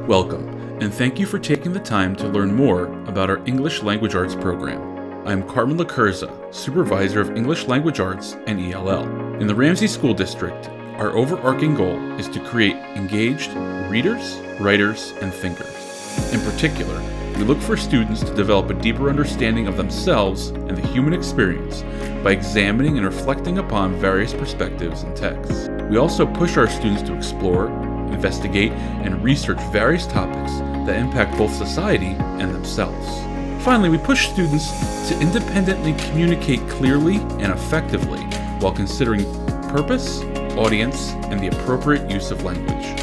Welcome, and thank you for taking the time to learn more about our English Language Arts program. I am Carmen Lacherza, Supervisor of English Language Arts and ELL. In the Ramsey School District, our overarching goal is to create engaged readers, writers, and thinkers. In particular, we look for students to develop a deeper understanding of themselves and the human experience by examining and reflecting upon various perspectives and texts. We also push our students to explore, investigate, and research various topics that impact both society and themselves. Finally, we push students to independently communicate clearly and effectively while considering purpose, audience, and the appropriate use of language.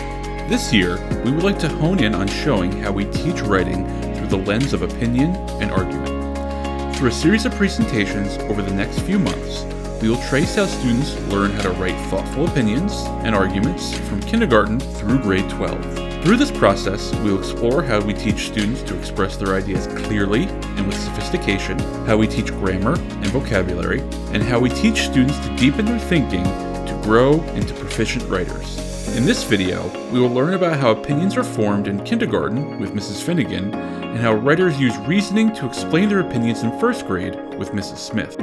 This year, we would like to hone in on showing how we teach writing through the lens of opinion and argument. Through a series of presentations over the next few months, we will trace how students learn how to write thoughtful opinions and arguments from kindergarten through grade 12. Through this process, we will explore how we teach students to express their ideas clearly and with sophistication, how we teach grammar and vocabulary, and how we teach students to deepen their thinking to grow into proficient writers. In this video, we will learn about how opinions are formed in kindergarten with Mrs. Finnegan, and how writers use reasoning to explain their opinions in first grade with Mrs. Smith.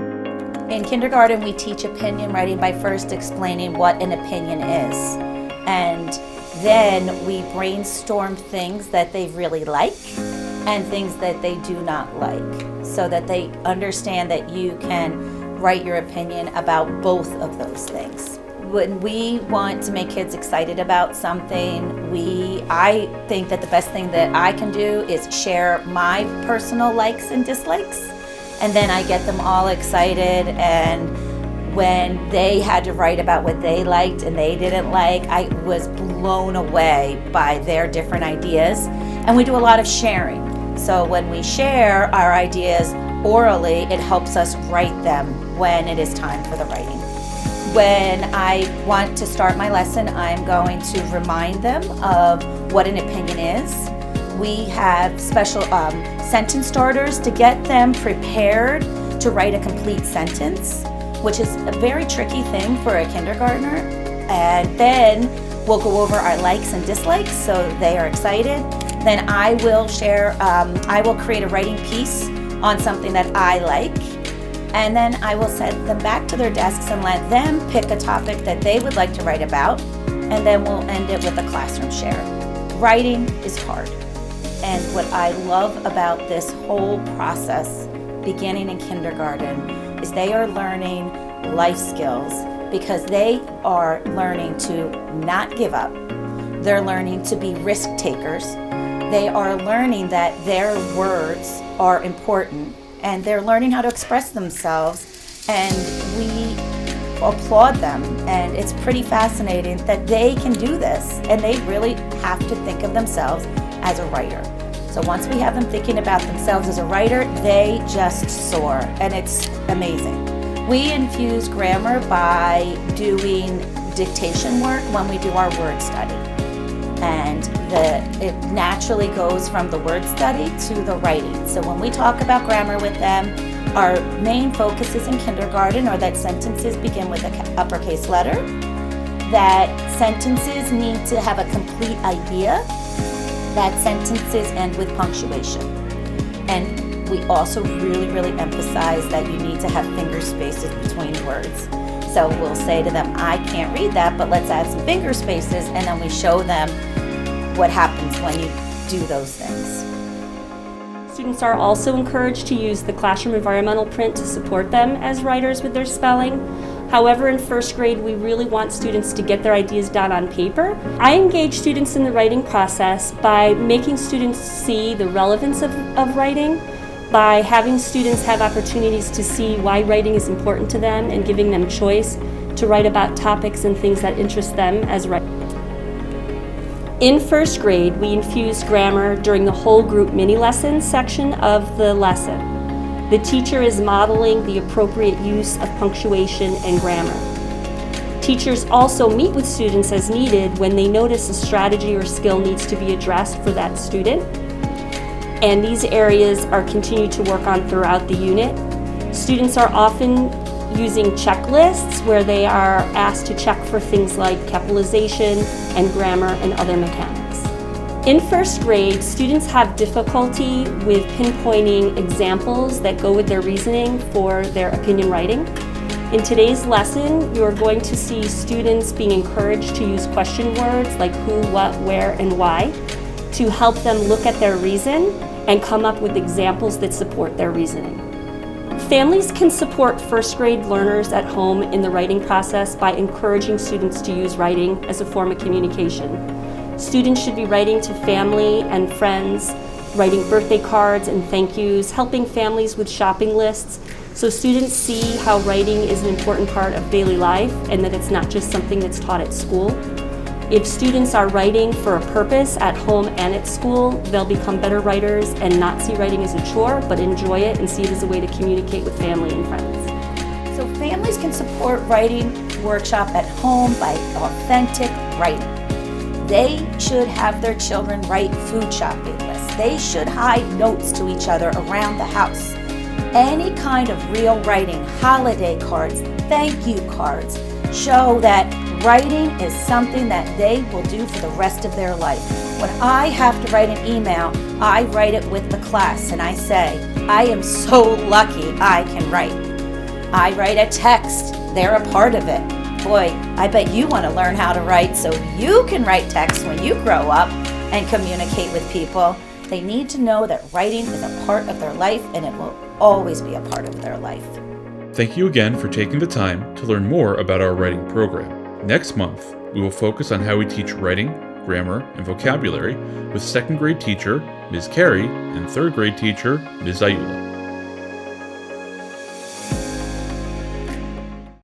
In kindergarten, we teach opinion writing by first explaining what an opinion is. And then we brainstorm things that they really like and things that they do not like, so that they understand that you can write your opinion about both of those things. When we want to make kids excited about something, I think that the best thing that I can do is share my personal likes and dislikes. And then I get them all excited, and when they had to write about what they liked and they didn't like, I was blown away by their different ideas. And we do a lot of sharing. So when we share our ideas orally, it helps us write them when it is time for the writing. When I want to start my lesson, I'm going to remind them of what an opinion is. We have special sentence starters to get them prepared to write a complete sentence, which is a very tricky thing for a kindergartner. And then we'll go over our likes and dislikes so they are excited. Then I will create a writing piece on something that I like. And then I will send them back to their desks and let them pick a topic that they would like to write about. And then we'll end it with a classroom share. Writing is hard. And what I love about this whole process, beginning in kindergarten, is they are learning life skills because they are learning to not give up. They're learning to be risk takers. They are learning that their words are important, and they're learning how to express themselves, and we applaud them. And it's pretty fascinating that they can do this, and they really have to think of themselves as a writer. So once we have them thinking about themselves as a writer, they just soar, and it's amazing. We infuse grammar by doing dictation work when we do our word study. And it naturally goes from the word study to the writing. So when we talk about grammar with them, our main focus is in kindergarten, or that sentences begin with an uppercase letter, that sentences need to have a complete idea, that sentences end with punctuation. And we also really emphasize that you need to have finger spaces between words. So we'll say to them, I can't read that, but let's add some finger spaces, and then we show them what happens when you do those things. Students are also encouraged to use the classroom environmental print to support them as writers with their spelling. However, in first grade, we really want students to get their ideas down on paper. I engage students in the writing process by making students see the relevance of writing, by having students have opportunities to see why writing is important to them and giving them choice to write about topics and things that interest them as writers. In first grade, we infuse grammar during the whole group mini lessons section of the lesson. The teacher is modeling the appropriate use of punctuation and grammar. Teachers also meet with students as needed when they notice a strategy or skill needs to be addressed for that student. And these areas are continued to work on throughout the unit. Students are often using checklists where they are asked to check for things like capitalization and grammar and other mechanics. In first grade, students have difficulty with pinpointing examples that go with their reasoning for their opinion writing. In today's lesson, you're going to see students being encouraged to use question words like who, what, where, and why to help them look at their reason and come up with examples that support their reasoning. Families can support first grade learners at home in the writing process by encouraging students to use writing as a form of communication. Students should be writing to family and friends, writing birthday cards and thank yous, helping families with shopping lists, so students see how writing is an important part of daily life and that it's not just something that's taught at school. If students are writing for a purpose at home and at school, they'll become better writers and not see writing as a chore, but enjoy it and see it as a way to communicate with family and friends. So families can support writing workshop at home by authentic writing. They should have their children write food shopping lists. They should hide notes to each other around the house. Any kind of real writing, holiday cards, thank you cards, show that writing is something that they will do for the rest of their life. When I have to write an email, I write it with the class and I say, I am so lucky I can write. I write a text, they're a part of it. Boy, I bet you want to learn how to write so you can write text when you grow up and communicate with people. They need to know that writing is a part of their life and it will always be a part of their life. Thank you again for taking the time to learn more about our writing program. Next month, we will focus on how we teach writing, grammar, and vocabulary with second grade teacher, Ms. Carey, and third grade teacher, Ms. Ayula.